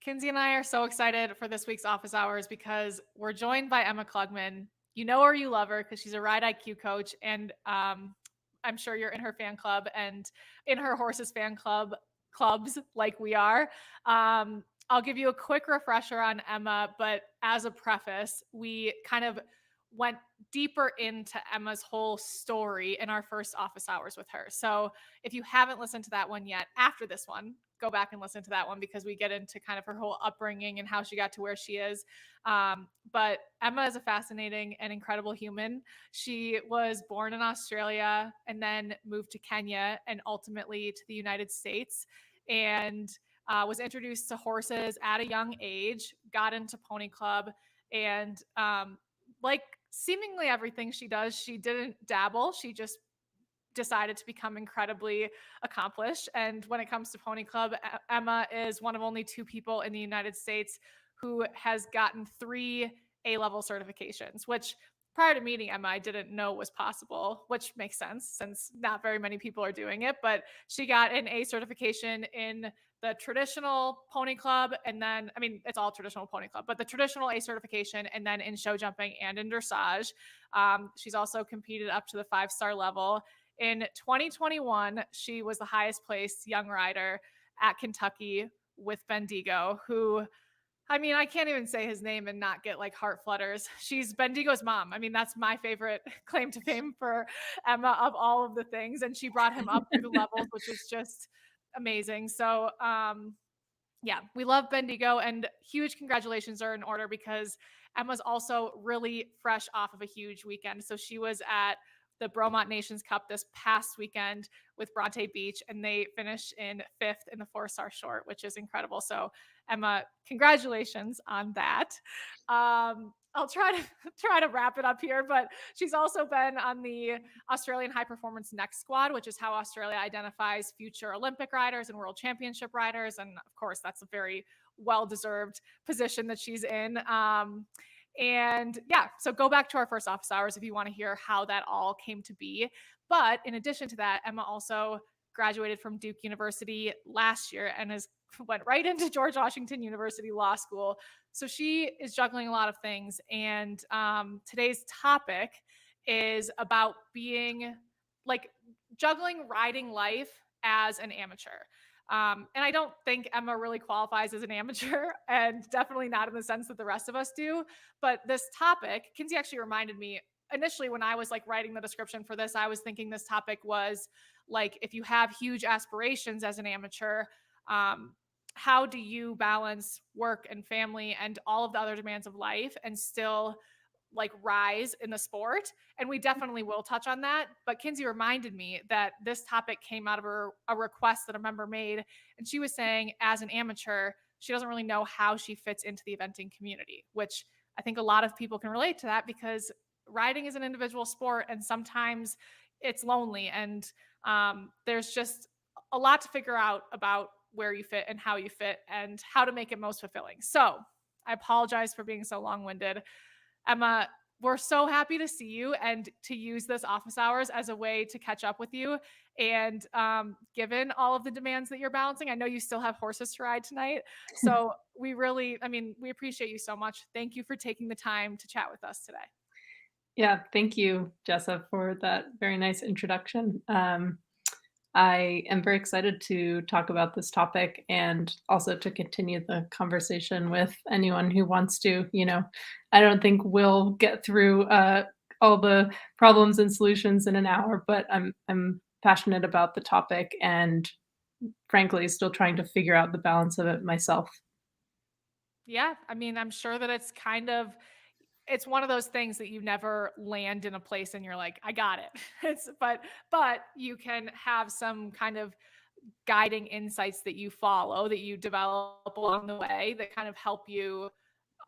Kinsey and I are so excited for this week's office hours because we're joined by Ema Klugman. You know her, you love her because she's a ride IQ coach, and I'm sure you're in her fan club and in her horses fan clubs like we are. I'll give you a quick refresher on Ema, but as a preface, we kind of went deeper into Ema's whole story in our first office hours with her. So if you haven't listened to that one yet, after this one, go back and listen to that one because we get into kind of her whole upbringing and how she got to where she is. But Ema is a fascinating and incredible human. She was born in Australia and then moved to Kenya and ultimately to the United States, and was introduced to horses at a young age, got into Pony Club, and like seemingly everything she does, she didn't dabble. She just decided to become incredibly accomplished. And when it comes to Pony Club, Ema is one of only 2 people in the United States who has gotten 3 A-level certifications, which prior to meeting Ema, I didn't know was possible, which makes sense since not very many people are doing it. But she got an A certification in the traditional Pony Club, and then, I mean, it's all traditional Pony Club, but the traditional A certification, and then in show jumping and in dressage. She's also competed up to the 5-star level. In 2021, she was the highest placed young rider at Kentucky with Bendigo, who, I mean, I can't even say his name and not get like heart flutters. She's Bendigo's mom. I mean, that's my favorite claim to fame for Ema of all of the things. And she brought him up through the levels, which is just amazing. So, yeah, we love Bendigo, and huge congratulations are in order because Ema's also really fresh off of a huge weekend. So she was at the Bromont Nations Cup this past weekend with Bronte Beach, and they finished in 5th in the 4-star short, which is incredible. So Ema, congratulations on that. I'll try to wrap it up here, but she's also been on the Australian High Performance Next Squad, which is how Australia identifies future Olympic riders and World Championship riders. And of course, that's a very well-deserved position that she's in. And yeah, so go back to our first office hours if you want to hear how that all came to be. But in addition to that, Ema also graduated from Duke University last year and went right into George Washington University Law School. So she is juggling a lot of things. And today's topic is about being like juggling riding life as an amateur. And I don't think Ema really qualifies as an amateur, and definitely not in the sense that the rest of us do. But this topic, Kinsey actually reminded me initially when I was like writing the description for this, I was thinking this topic was like, if you have huge aspirations as an amateur, how do you balance work and family and all of the other demands of life and still like rise in the sport? And we definitely will touch on that. But Kinsey reminded me that this topic came out of a request that a member made. And she was saying, as an amateur, she doesn't really know how she fits into the eventing community, which I think a lot of people can relate to that because riding is an individual sport and sometimes it's lonely. And there's just a lot to figure out about where you fit and how you fit and how to make it most fulfilling. So I apologize for being so long-winded. Ema, we're so happy to see you and to use this office hours as a way to catch up with you. And given all of the demands that you're balancing, I know you still have horses to ride tonight. So we appreciate you so much. Thank you for taking the time to chat with us today. Yeah, thank you, Jessa, for that very nice introduction. I am very excited to talk about this topic and also to continue the conversation with anyone who wants to. I don't think we'll get through all the problems and solutions in an hour, but I'm passionate about the topic and frankly still trying to figure out the balance of it myself. Yeah, I mean, I'm sure that it's one of those things that you never land in a place and you're like, I got it. But you can have some kind of guiding insights that you follow, that you develop along the way that kind of help you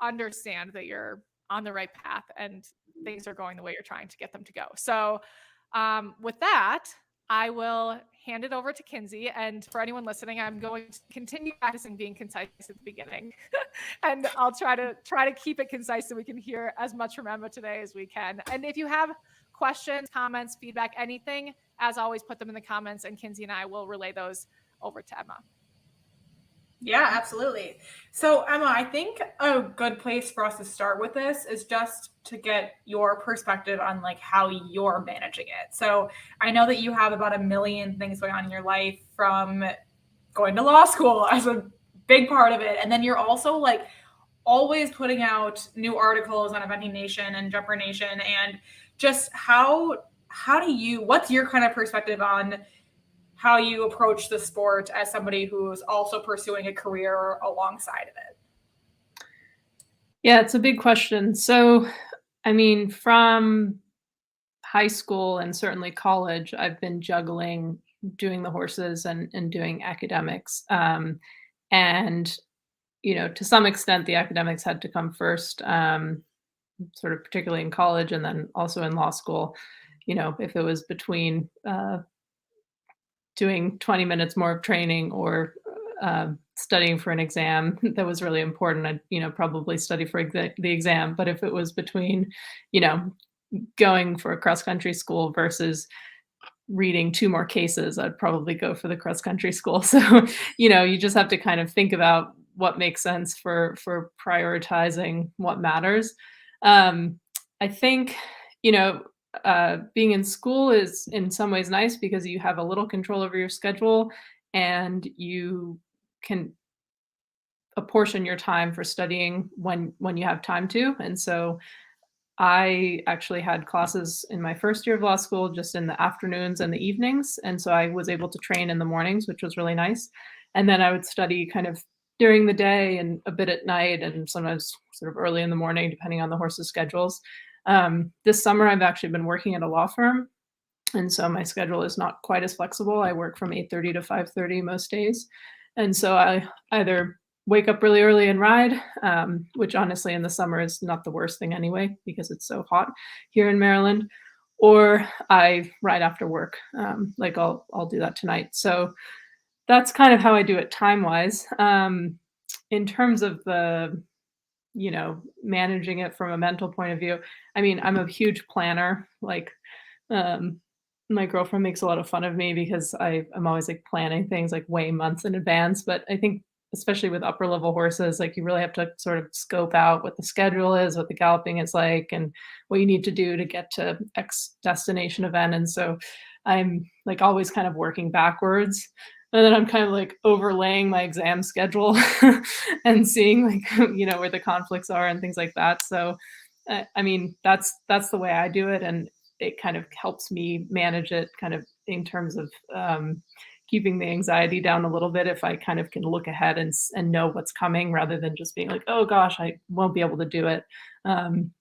understand that you're on the right path and things are going the way you're trying to get them to go. So with that, I will hand it over to Kinsey. And for anyone listening, I'm going to continue practicing being concise at the beginning. And I'll try to keep it concise so we can hear as much from Ema today as we can. And if you have questions, comments, feedback, anything, as always, put them in the comments and Kinsey and I will relay those over to Ema. Yeah, absolutely. So, Emma, I think a good place for us to start with this is just to get your perspective on like how you're managing it. So, I know that you have about a million things going on in your life, from going to law school as a big part of it, and then you're also like always putting out new articles on Eventing Nation and Jumper Nation, and just how do you, what's your kind of perspective on how you approach the sport as somebody who's also pursuing a career alongside of it? Yeah, it's a big question. So, I mean, from high school and certainly college, I've been juggling doing the horses and doing academics. And, to some extent, the academics had to come first, sort of particularly in college and then also in law school. If it was between doing 20 minutes more of training or studying for an exam that was really important, I'd, probably study for the exam. But if it was between, you know, going for a cross country school versus reading 2 more cases, I'd probably go for the cross country school. So, you just have to kind of think about what makes sense for prioritizing what matters. Um, I think, you know, being in school is in some ways nice because you have a little control over your schedule and you can apportion your time for studying when you have time to. And so I actually had classes in my first year of law school just in the afternoons and the evenings, and so I was able to train in the mornings, which was really nice. And then I would study kind of during the day and a bit at night and sometimes sort of early in the morning, depending on the horses' schedules. This summer, I've actually been working at a law firm, and so my schedule is not quite as flexible. I work from 8:30 to 5:30 most days. And so I either wake up really early and ride, which honestly in the summer is not the worst thing anyway because it's so hot here in Maryland, or I ride after work. Like I'll do that tonight. So that's kind of how I do it time-wise. In terms of the, managing it from a mental point of view, I mean, I'm a huge planner. Like, um, my girlfriend makes a lot of fun of me because I'm always, like, planning things, like, way months in advance, but I think especially with upper level horses, like, you really have to sort of scope out what the schedule is, what the galloping is like, and what you need to do to get to X destination event, and so I'm, like, always kind of working backwards, and then I'm kind of, like, overlaying my exam schedule and seeing, like, where the conflicts are and things like that, so, I mean, that's the way I do it, and it kind of helps me manage it kind of in terms of keeping the anxiety down a little bit if I kind of can look ahead and know what's coming rather than just being like, oh gosh, I won't be able to do it. Um,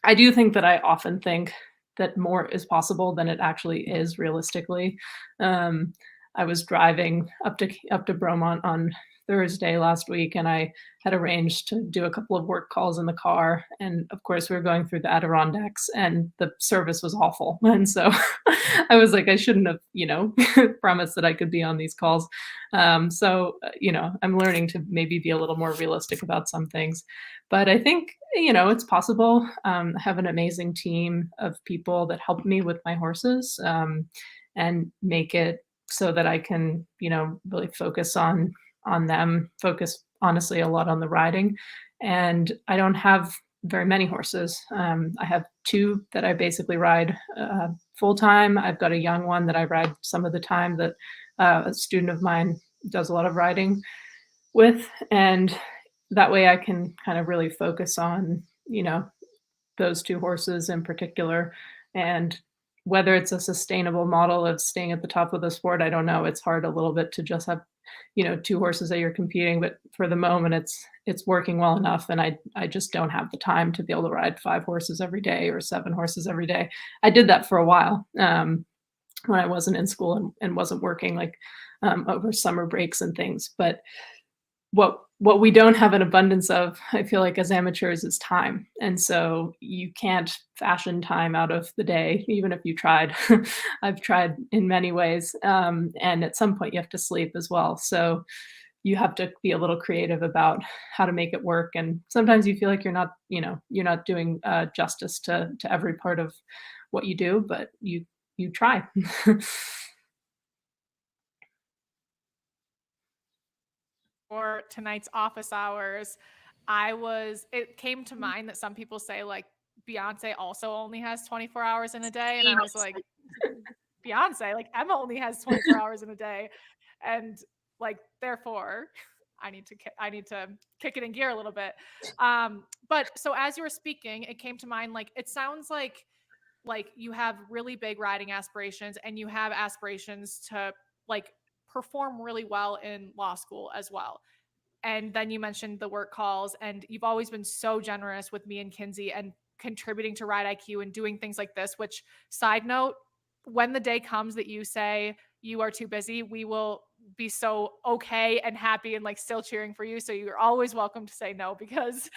I do think that I often think that more is possible than it actually is realistically. Um, I was driving up to Bromont on Thursday last week, and I had arranged to do a couple of work calls in the car. And of course, we were going through the Adirondacks, and the service was awful. And so I was like, I shouldn't have, promised that I could be on these calls. I'm learning to maybe be a little more realistic about some things. But I think, it's possible. I have an amazing team of people that help me with my horses, and make it so that I can, really focus on them, focus honestly a lot on the riding. And I don't have very many horses. I have 2 that I basically ride full time. I've got a young one that I ride some of the time that a student of mine does a lot of riding with, and that way I can kind of really focus on, those 2 horses in particular, and whether it's a sustainable model of staying at the top of the sport, I don't know. It's hard a little bit to just have, 2 horses that you're competing, but for the moment, it's working well enough, and I just don't have the time to be able to ride 5 horses every day or 7 horses every day. I did that for a while, when I wasn't in school and wasn't working, like, over summer breaks and things, but what we don't have an abundance of, I feel like as amateurs, is time. And so you can't fashion time out of the day, even if you tried. I've tried in many ways. And at some point you have to sleep as well. So you have to be a little creative about how to make it work. And sometimes you feel like you're not doing justice to every part of what you do, but you try. for tonight's office hours, it came to mind that some people say like Beyonce also only has 24 hours in a day. And I was like, Beyonce, like Emma only has 24 hours in a day. And like, therefore I need to kick it in gear a little bit. But so as you were speaking, it came to mind, like, it sounds like you have really big riding aspirations and you have aspirations to like perform really well in law school as well. And then you mentioned the work calls, and you've always been so generous with me and Kinsey and contributing to Ride IQ and doing things like this, which, side note, when the day comes that you say you are too busy, we will be so okay and happy and like still cheering for you. So you're always welcome to say no, because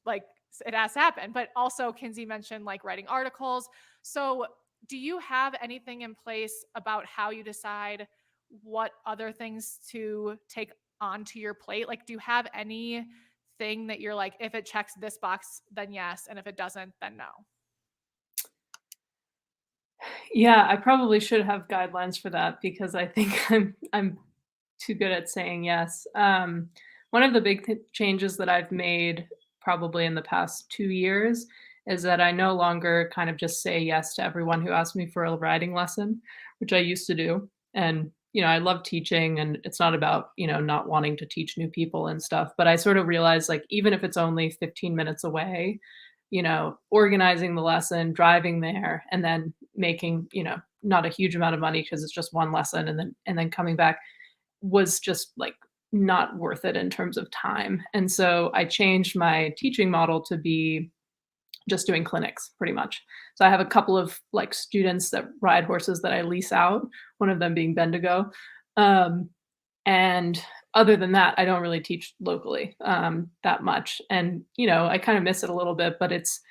like it has to happen. But also Kinsey mentioned like writing articles. So do you have anything in place about how you decide what other things to take onto your plate? Like, do you have anything that you're like, if it checks this box, then yes, and if it doesn't, then no? Yeah, I probably should have guidelines for that because I think I'm too good at saying yes. One of the big changes that I've made probably in the past 2 years is that I no longer kind of just say yes to everyone who asks me for a riding lesson, which I used to do. And I love teaching, and it's not about not wanting to teach new people and stuff. But I sort of realized, like, even if it's only 15 minutes away, organizing the lesson, driving there, and then making, not a huge amount of money because it's just one lesson, and then coming back was just like not worth it in terms of time. And so I changed my teaching model to be just doing clinics pretty much. So I have a couple of like students that ride horses that I lease out, one of them being Bendigo. And other than that, I don't really teach locally that much. And, I kind of miss it a little bit, but it's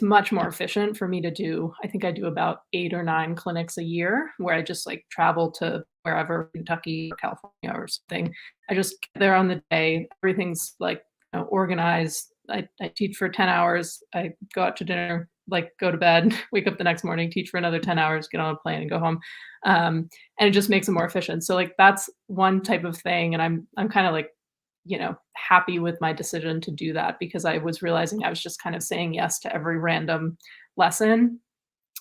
much more efficient for me to do. I think I do about 8 or 9 clinics a year where I just like travel to wherever, Kentucky or California or something. I just get there on the day. Everything's like organized. I teach for 10 hours. I go out to dinner, like go to bed, wake up the next morning, teach for another 10 hours, get on a plane and go home. And it just makes it more efficient. So like that's one type of thing. And I'm kind of like, happy with my decision to do that because I was realizing I was just kind of saying yes to every random lesson.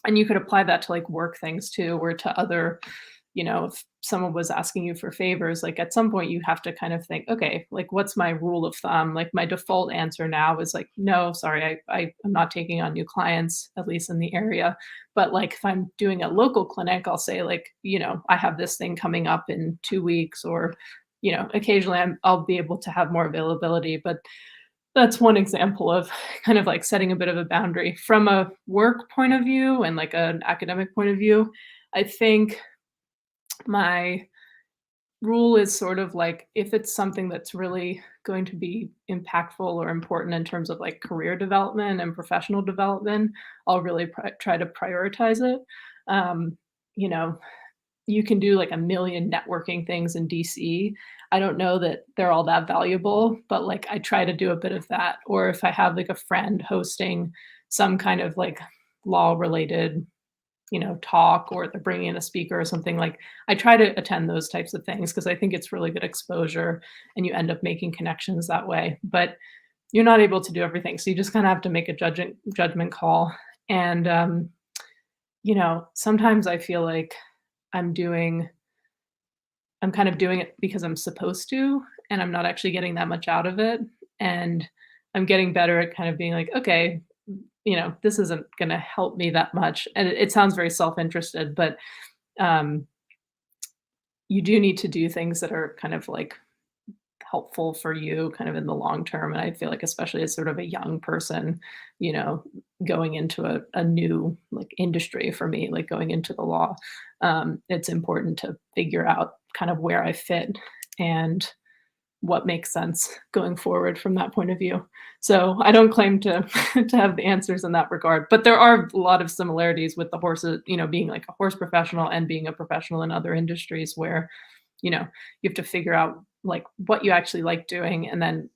And you could apply that to like work things too, or to other, if someone was asking you for favors, like at some point you have to kind of think, okay, like what's my rule of thumb? Like my default answer now is like, no, sorry, I'm not taking on new clients, at least in the area. But like if I'm doing a local clinic, I'll say like, I have this thing coming up in 2 weeks, or, occasionally I'll be able to have more availability. But that's one example of kind of like setting a bit of a boundary. From a work point of view and like an academic point of view, I think my rule is sort of like, if it's something that's really going to be impactful or important in terms of like career development and professional development, I'll really try to prioritize it. You can do like a million networking things in DC. I don't know that they're all that valuable, but like I try to do a bit of that. Or if I have like a friend hosting some kind of like law related talk, or they're bringing in a speaker or something, like I try to attend those types of things because I think it's really good exposure and you end up making connections that way. But you're not able to do everything. So you just kind of have to make a judgment call. And, sometimes I feel like I'm kind of doing it because I'm supposed to, and I'm not actually getting that much out of it. And I'm getting better at kind of being like, okay, this isn't going to help me that much. And it sounds very self-interested, but you do need to do things that are kind of like helpful for you kind of in the long term. And I feel like, especially as sort of a young person, going into a new like industry for me, like going into the law, it's important to figure out kind of where I fit and what makes sense going forward from that point of view. So I don't claim to to have the answers in that regard, but there are a lot of similarities with the horses, being like a horse professional and being a professional in other industries where, you have to figure out like what you actually like doing, and then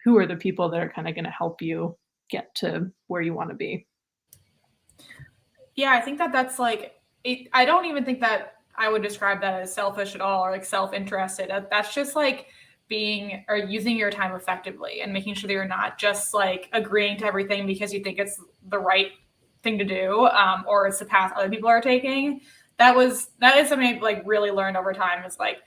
who are the people that are kind of going to help you get to where you want to be. Yeah, I think that's like it. I don't even think that I would describe that as selfish at all or like self-interested. That's just like being or using your time effectively and making sure that you're not just like agreeing to everything because you think it's the right thing to do, or it's the path other people are taking. That is something I've like really learned over time, is like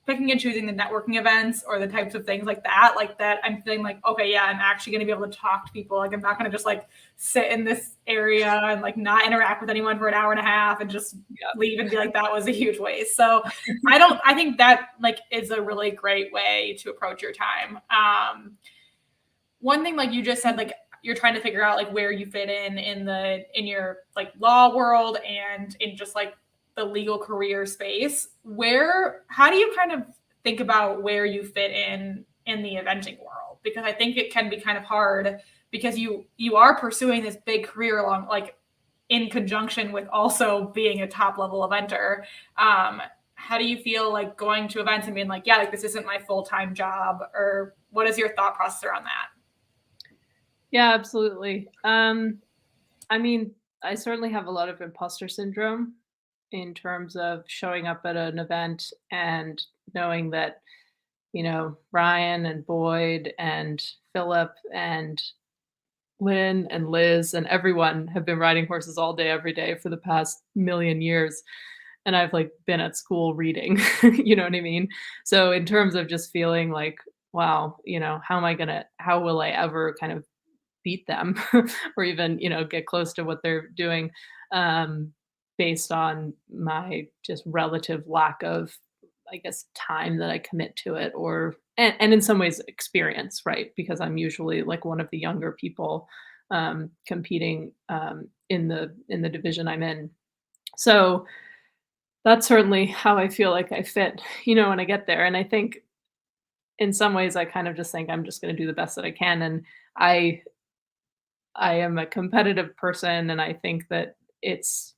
picking and choosing the networking events or the types of things like that I'm feeling like, okay, yeah, I'm actually going to be able to talk to people. Like I'm not going to just like sit in this area and like not interact with anyone for an hour and a half and just leave and be like, that was a huge waste. So I think that like is a really great way to approach your time. One thing, like you just said, like you're trying to figure out like where you fit in your like law world and in just like the legal career space. How do you kind of think about where you fit in the eventing world? Because I think it can be kind of hard because you are pursuing this big career along like in conjunction with also being a top level eventer. How do you feel like going to events and being like, yeah, like this isn't my full-time job, or what is your thought process around that? Yeah, absolutely. I mean, I certainly have a lot of imposter syndrome in terms of showing up at an event and knowing that, Ryan and Boyd and Philip and Lynn and Liz and everyone have been riding horses all day, every day for the past million years. And I've like been at school reading, you know what I mean? So in terms of just feeling like, wow, how will I ever kind of beat them or even, get close to what they're doing, based on my just relative lack of, I guess, time that I commit to it, and in some ways experience, right? Because I'm usually like one of the younger people competing in the division I'm in. So that's certainly how I feel like I fit, when I get there. And I think in some ways I kind of just think I'm just going to do the best that I can. And I I am a competitive person, and I think that it's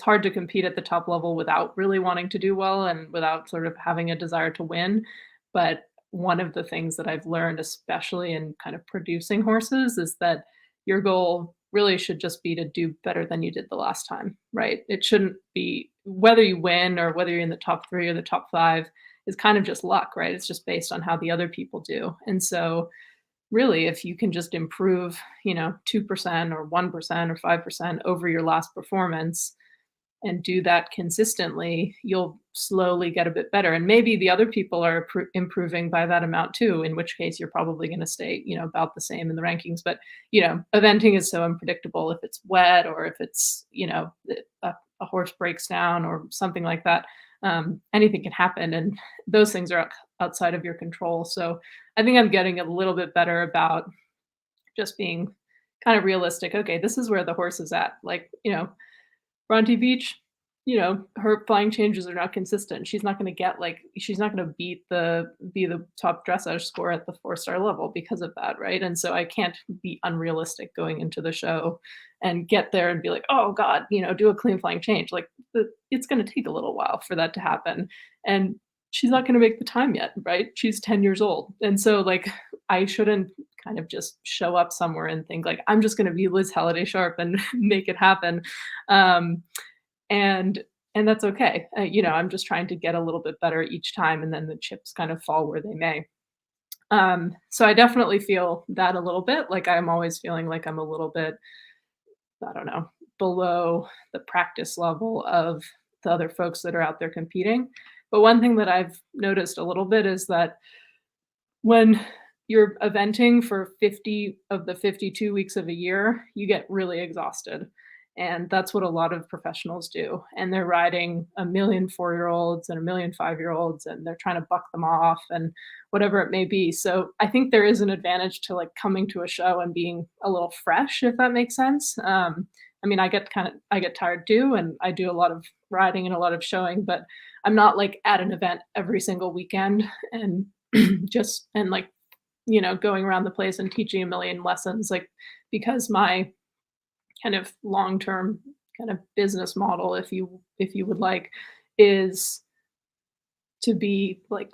hard to compete at the top level without really wanting to do well and without sort of having a desire to win. But one of the things that I've learned, especially in kind of producing horses, is that your goal really should just be to do better than you did the last time, right? It shouldn't be whether you win or whether you're in the top 3 or the top 5 is kind of just luck, right? It's just based on how the other people do. And so really, if you can just improve, 2% or 1% or 5% over your last performance and do that consistently, you'll slowly get a bit better. And maybe the other people are improving by that amount too, in which case you're probably going to stay, about the same in the rankings. But, eventing is so unpredictable. If it's wet or if it's, a horse breaks down or something like that, anything can happen. And those things are outside of your control. So I think I'm getting a little bit better about just being kind of realistic. Okay, this is where the horse is at. Like, Bronte Beach, her flying changes are not consistent. She's not going to she's not going to be the top dressage score at the 4-star level because of that, right? And so I can't be unrealistic going into the show and get there and be like, oh God, do a clean flying change. Like it's going to take a little while for that to happen. And she's not going to make the time yet, right? She's 10 years old. And so like I shouldn't kind of just show up somewhere and think like I'm just going to be Liz Halliday Sharp and make it happen. And that's okay. I'm just trying to get a little bit better each time, and then the chips kind of fall where they may. So I definitely feel that a little bit. Like I'm always feeling like I'm a little bit, I don't know, below the practice level of the other folks that are out there competing. But one thing that I've noticed a little bit is that when you're eventing for 50 of the 52 weeks of a year, you get really exhausted. And that's what a lot of professionals do. And they're riding a million 4-year-olds and a million 5-year-olds, and they're trying to buck them off and whatever it may be. So I think there is an advantage to like coming to a show and being a little fresh, if that makes sense. I mean, I get tired too, and I do a lot of riding and a lot of showing, but I'm not like at an event every single weekend and going around the place and teaching a million lessons, like, because my kind of long-term kind of business model, if you would like, is to be like,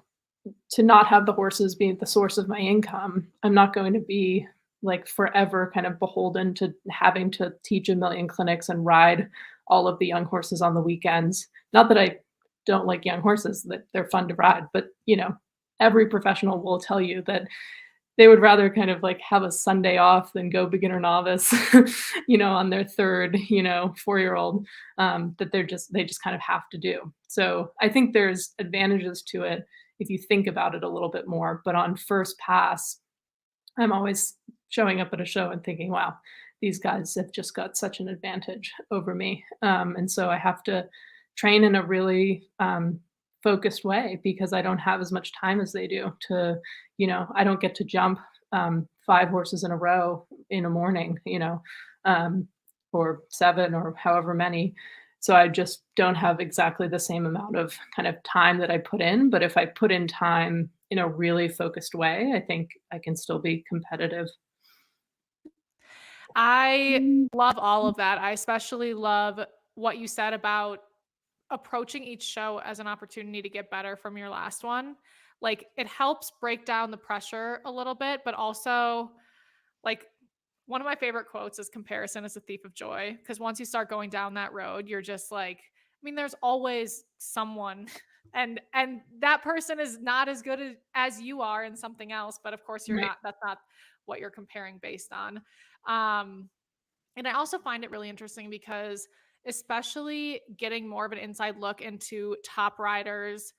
to not have the horses being the source of my income. I'm not going to be like forever kind of beholden to having to teach a million clinics and ride all of the young horses on the weekends. Not that I don't like young horses, that they're fun to ride, but every professional will tell you that they would rather kind of like have a Sunday off than go beginner novice, on their third, 4-year-old, that they just kind of have to do. So I think there's advantages to it if you think about it a little bit more. But on first pass, I'm always showing up at a show and thinking, wow, these guys have just got such an advantage over me. And so I have to train in a really focused way because I don't have as much time as they do to, I don't get to jump 5 horses in a row in a morning, or 7 or however many. So I just don't have exactly the same amount of kind of time that I put in. But if I put in time in a really focused way, I think I can still be competitive. I love all of that. I especially love what you said about approaching each show as an opportunity to get better from your last one. Like it helps break down the pressure a little bit, but also like one of my favorite quotes is comparison is a thief of joy. Because once you start going down that road, you're just like, I mean, there's always someone and that person is not as good as you are in something else. But of course you're Right. not, that's not what you're comparing based on. Um, and I also find it really interesting because especially getting more of an inside look into top riders'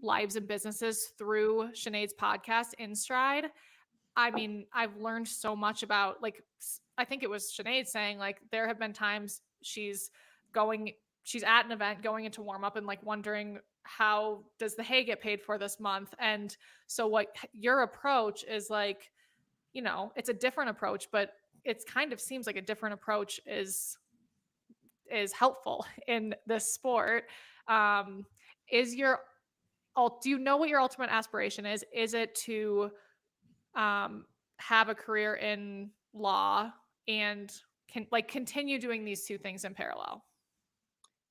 lives and businesses through Sinead's podcast, In Stride. I mean, I've learned so much about like I think it was Sinead saying like there have been times she's at an event going into warm up and like wondering how does the hay get paid for this month? And so what your approach is like, it's a different approach, but it kind of seems like a different approach is helpful in this sport. Is your do you know what your ultimate aspiration is? Is it to have a career in law and can like continue doing these two things in parallel?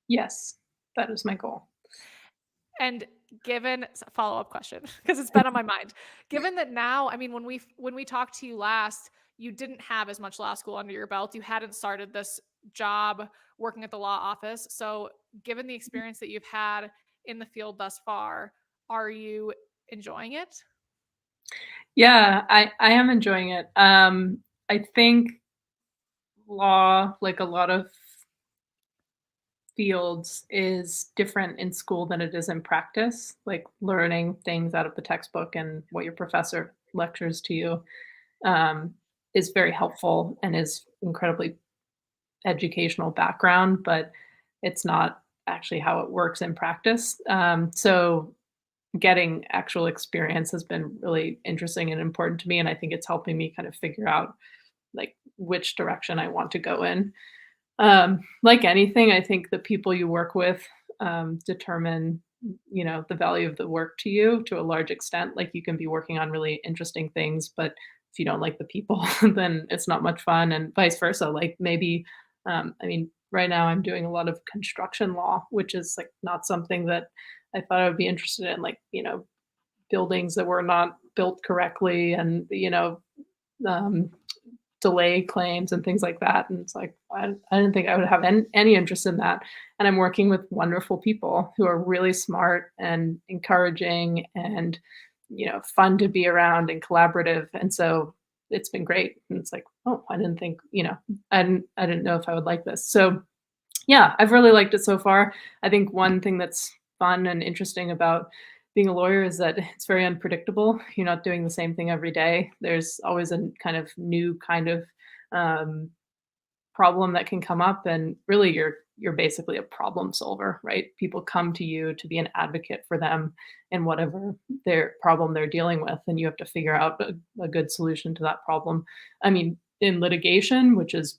Yes, that is my goal. And given follow-up question because it's been on my mind. Given that now, I mean, when we talked to you last, you didn't have as much law school under your belt. You hadn't started this job working at the law office. So, given the experience that you've had in the field thus far, are you enjoying it? Yeah, I am enjoying it. I think law, like a lot of fields, is different in school than it is in practice. Like learning things out of the textbook and what your professor lectures to you is very helpful and is incredibly educational background, but it's not actually how it works in practice. So getting actual experience has been really interesting and important to me, and I think it's helping me kind of figure out like which direction I want to go in. Like anything, I think the people you work with determine, the value of the work to you to a large extent. Like you can be working on really interesting things, but if you don't like the people, then it's not much fun, and vice versa. Like maybe, I mean, right now I'm doing a lot of construction law, which is like not something that I thought I would be interested in. Like, buildings that were not built correctly, and um, delay claims and things like that. And it's like, I didn't think I would have any interest in that. And I'm working with wonderful people who are really smart and encouraging and, fun to be around and collaborative. And so it's been great. And it's like, oh, I didn't think, I didn't know if I would like this. So yeah, I've really liked it so far. I think one thing that's fun and interesting about being a lawyer is that it's very unpredictable. You're not doing the same thing every day. There's always a kind of new kind of problem that can come up, and really you're basically a problem solver, right? People come to you to be an advocate for them in whatever their problem they're dealing with, and you have to figure out a good solution to that problem. I mean, in litigation, which is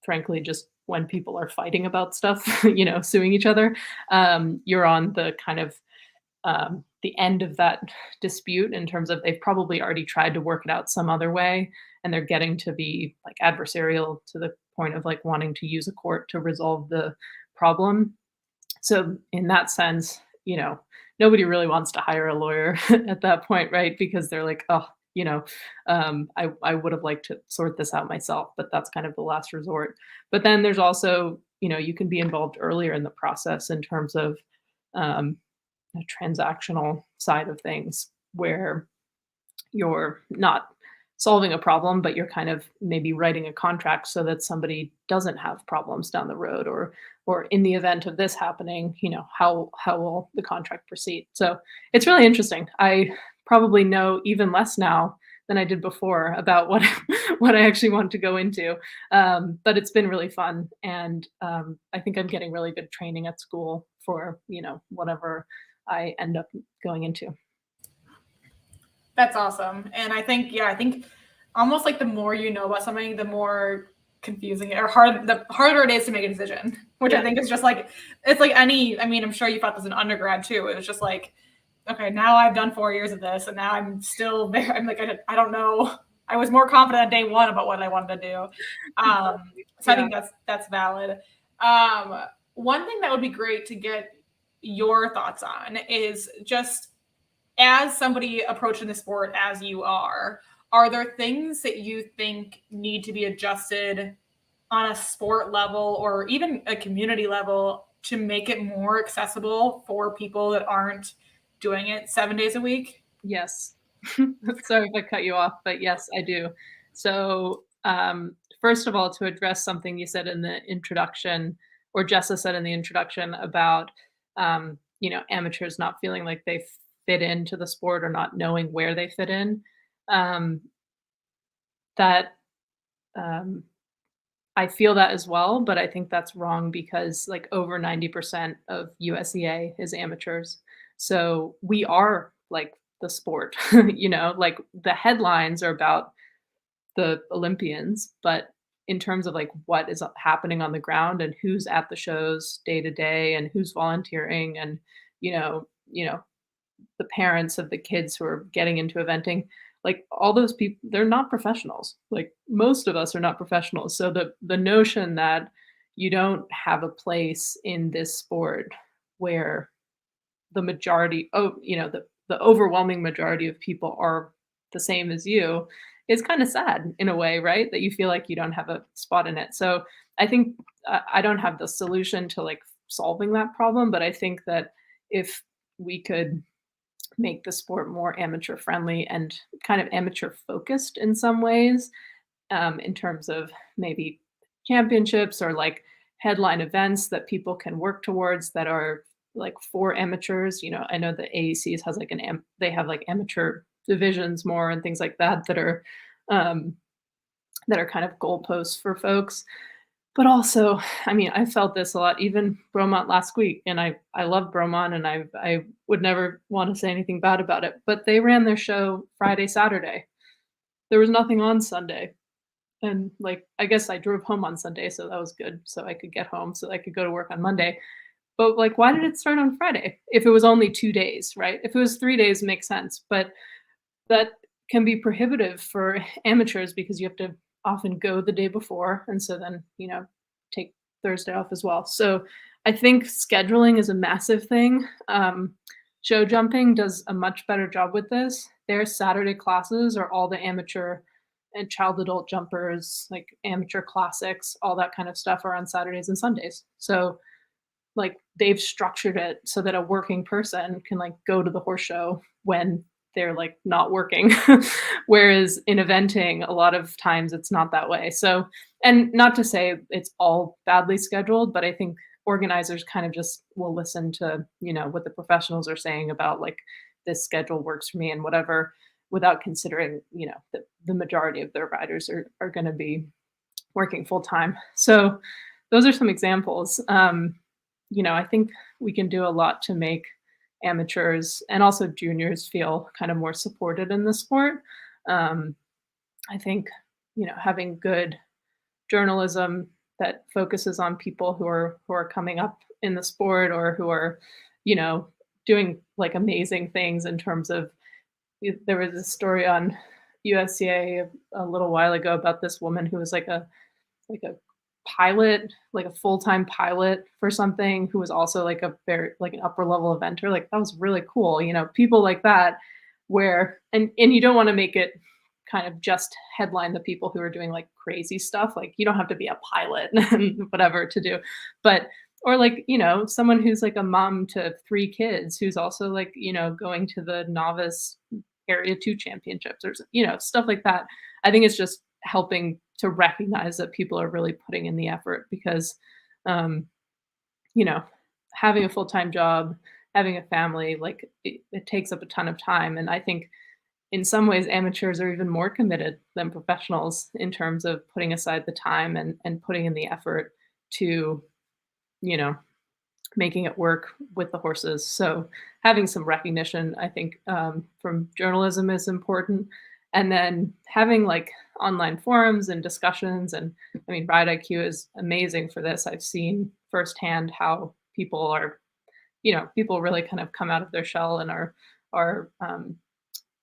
frankly just when people are fighting about stuff, suing each other, you're on the kind of the end of that dispute in terms of they've probably already tried to work it out some other way, and they're getting to be like adversarial to the point of like wanting to use a court to resolve the problem. So in that sense, nobody really wants to hire a lawyer at that point, right? Because they're like, oh, I would have liked to sort this out myself, but that's kind of the last resort. But then there's also, you can be involved earlier in the process in terms of the transactional side of things, where you're not solving a problem, but you're kind of maybe writing a contract so that somebody doesn't have problems down the road, or in the event of this happening, how will the contract proceed? So it's really interesting. I probably know even less now than I did before about what what I actually want to go into. But it's been really fun, and I think I'm getting really good training at school for whatever I end up going into. That's awesome. And I think almost like the more you know about something, the more confusing or the harder it is to make a decision, which I think is just like, it's like I'm sure you felt this in undergrad too. It was just like, okay, now I've done 4 years of this and now I'm still there. I'm like, I don't know. I was more confident on day one about what I wanted to do. So I think that's valid. One thing that would be great to get your thoughts on is just, as somebody approaching the sport as you are there things that you think need to be adjusted on a sport level or even a community level to make it more accessible for people that aren't doing it 7 days a week? Yes. Sorry if I cut you off, but yes, I do. So, first of all, to address something you said in the introduction, or Jessa said in the introduction about, amateurs not feeling like they fit into the sport or not knowing where they fit in. That I feel that as well, but I think that's wrong because like over 90% of USEA is amateurs. So we are like the sport, like the headlines are about the Olympians, but in terms of like what is happening on the ground and who's at the shows day to day and who's volunteering and, you know, the parents of the kids who are getting into eventing, like all those people, they're not professionals. Like most of us are not professionals. So the notion that you don't have a place in this sport where the majority, the overwhelming majority of people are the same as you is kind of sad in a way, right? That you feel like you don't have a spot in it. So I think I don't have the solution to like solving that problem, but I think that if we could make the sport more amateur friendly and kind of amateur focused in some ways, in terms of maybe championships or like headline events that people can work towards that are like for amateurs. I know the AECs has like they have like amateur divisions more and things like that that are kind of goalposts for folks. But also, I felt this a lot, even Bromont last week, and I love Bromont, and I would never want to say anything bad about it, but they ran their show Friday, Saturday. There was nothing on Sunday. And like, I guess I drove home on Sunday, so that was good. So I could get home so I could go to work on Monday. But like, why did it start on Friday? If it was only 2 days, right? If it was 3 days, it makes sense. But that can be prohibitive for amateurs because you have to often go the day before. And so then, take Thursday off as well. So I think scheduling is a massive thing. Show jumping does a much better job with this. Their Saturday classes are all the amateur and child adult jumpers, like amateur classics, all that kind of stuff are on Saturdays and Sundays. So like they've structured it so that a working person can like go to the horse show when they're like not working. Whereas in eventing, a lot of times it's not that way. So, and not to say it's all badly scheduled, but I think organizers kind of just will listen to, what the professionals are saying about like this schedule works for me and whatever, without considering, that the majority of their riders are going to be working full time. So those are some examples. I think we can do a lot to make amateurs and also juniors feel kind of more supported in the sport. I think, having good journalism that focuses on people who are coming up in the sport or who are, doing like amazing things in terms of, there was a story on USCA a little while ago about this woman who was like a pilot, like a full-time pilot for something, who was also like a very like an upper level eventer. Like that was really cool. People like that where, and you don't want to make it kind of just headline the people who are doing like crazy stuff. Like you don't have to be a pilot and whatever to do, but or like, someone who's like a mom to 3 kids who's also like, going to the novice area 2 championships or stuff like that. I think it's just helping to recognize that people are really putting in the effort because, um, you know, having a full-time job, having a family, like it takes up a ton of time. And I think in some ways amateurs are even more committed than professionals in terms of putting aside the time and putting in the effort to, you know, making it work with the horses. So having some recognition, I think, from journalism is important. And then having like online forums and discussions. And I mean, Ride IQ is amazing for this. I've seen firsthand how people are, people really kind of come out of their shell and are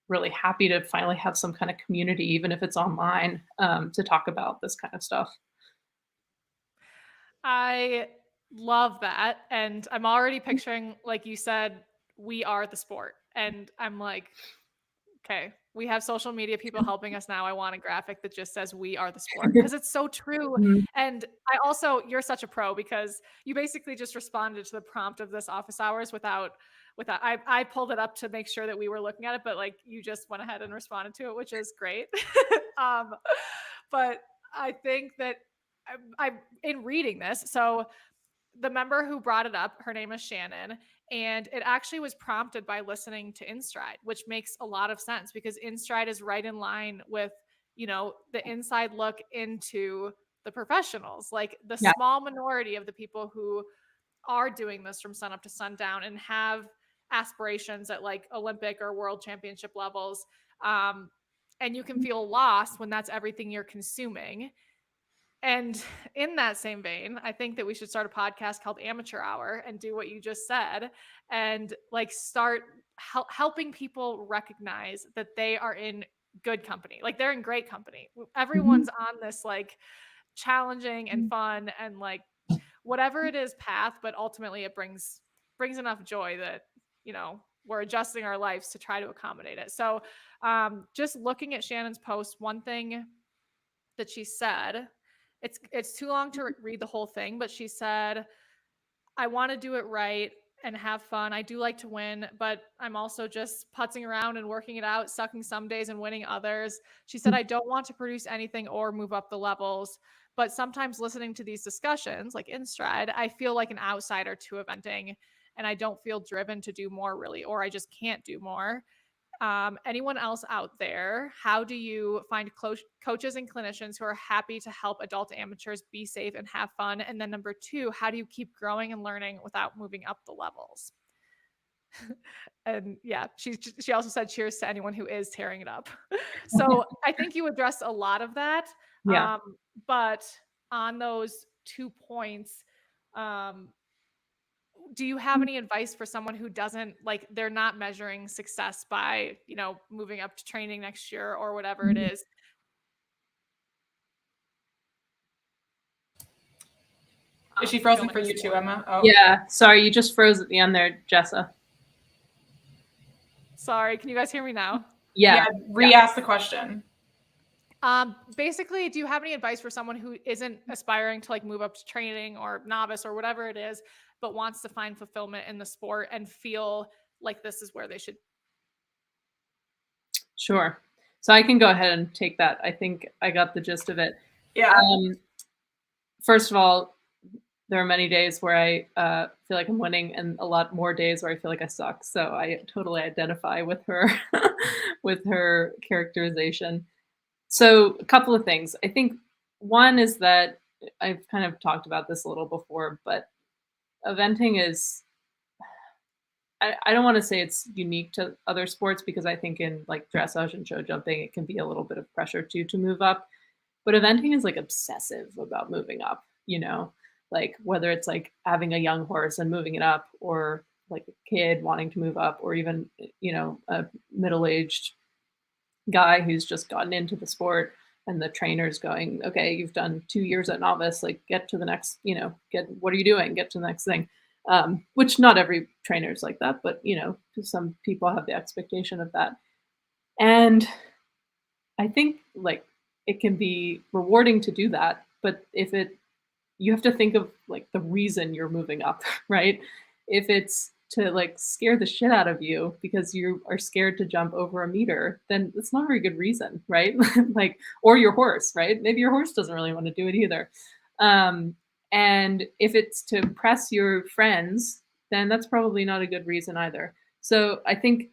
really happy to finally have some kind of community, even if it's online, to talk about this kind of stuff. I love that. And I'm already picturing, like you said, we are the sport. And I'm like, okay, we have social media people helping us now. I want a graphic that just says we are the sport because it's so true. Mhm. And I also, you're such a pro because you basically just responded to the prompt of this office hours without I pulled it up to make sure that we were looking at it, but like you just went ahead and responded to it, which is great. um, but I think that I in reading this, so the member who brought it up, her name is Shannon, and it actually was prompted by listening to InStride, which makes a lot of sense because InStride is right in line with, the inside look into the professionals, like the Yeah. small minority of the people who are doing this from sun up to sundown and have aspirations at like Olympic or world championship levels. Um, and you can feel lost when that's everything you're consuming. And in that same vein, I think that we should start a podcast called Amateur Hour and do what you just said and like start helping people recognize that they are in good company. Like they're in great company. Mhm. Everyone's on this like challenging and fun and like whatever it is path, but ultimately it brings enough joy that, we're adjusting our lives to try to accommodate it. So just looking at Shannon's post, one thing that she said, it's too long to read the whole thing, but she said, I want to do it right and have fun. I do like to win, but I'm also just putzing around and working it out, sucking some days and winning others. She said, I don't want to produce anything or move up the levels, but sometimes listening to these discussions, like in Stride, I feel like an outsider to eventing and I don't feel driven to do more really, or I just can't do more. Anyone else out there, how do you find coaches and clinicians who are happy to help adult amateurs be safe and have fun? And then number 2, how do you keep growing and learning without moving up the levels? And yeah, she also said cheers to anyone who is tearing it up. So I think you addressed a lot of that. Yeah. But on those 2 points, um, do you have any advice for someone who doesn't like they're not measuring success by, moving up to training next year or whatever it is? Is she frozen for you too, Emma? Oh, Yeah. Sorry, you just froze at the end there, Jessa. Sorry, can you guys hear me now? Yeah. Re-ask the question. Basically, do you have any advice for someone who isn't aspiring to like move up to training or novice or whatever it is, but wants to find fulfillment in the sport and feel like this is where they should? Sure. So I can go ahead and take that. I think I got the gist of it. Yeah. First of all, there are many days where I feel like I'm winning, and a lot more days where I feel like I suck. So I totally identify with her, with her characterization. So a couple of things. I think one is that I've kind of talked about this a little before, but eventing is, I don't want to say it's unique to other sports because I think in like dressage and show jumping, it can be a little bit of pressure too to move up. But eventing is like obsessive about moving up, like whether it's like having a young horse and moving it up or like a kid wanting to move up or even, a middle-aged guy who's just gotten into the sport and the trainer's going, okay, you've done 2 years at novice, like get to the next, what are you doing? Get to the next thing. Which not every trainer is like that, but some people have the expectation of that. And I think like it can be rewarding to do that, but if it, you have to think of like the reason you're moving up, right? If it's to like scare the shit out of you because you are scared to jump over a meter, then it's not a very good reason, right? Like, or your horse, right? Maybe your horse doesn't really want to do it either. And if it's to impress your friends, then that's probably not a good reason either. So I think,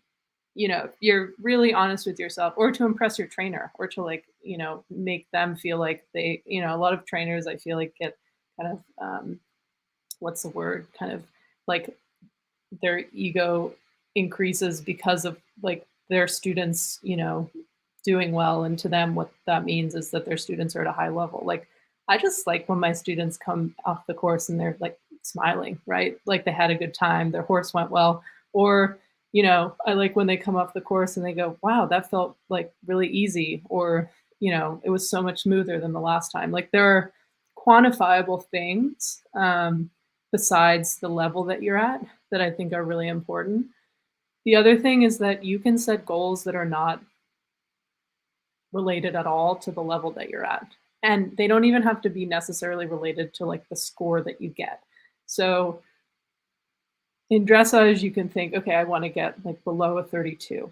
if you're really honest with yourself, or to impress your trainer, or to like, make them feel like they, a lot of trainers I feel like get kind of, what's the word? Kind of like their ego increases because of like their students, doing well. And to them, what that means is that their students are at a high level. Like, I just like when my students come off the course and they're like smiling, right? Like they had a good time, their horse went well. Or, I like when they come off the course and they go, wow, that felt like really easy. Or, it was so much smoother than the last time. Like there are quantifiable things besides the level that you're at that I think are really important. The other thing is that you can set goals that are not related at all to the level that you're at. And they don't even have to be necessarily related to like the score that you get. So in dressage, you can think, okay, I want to get like below a 32,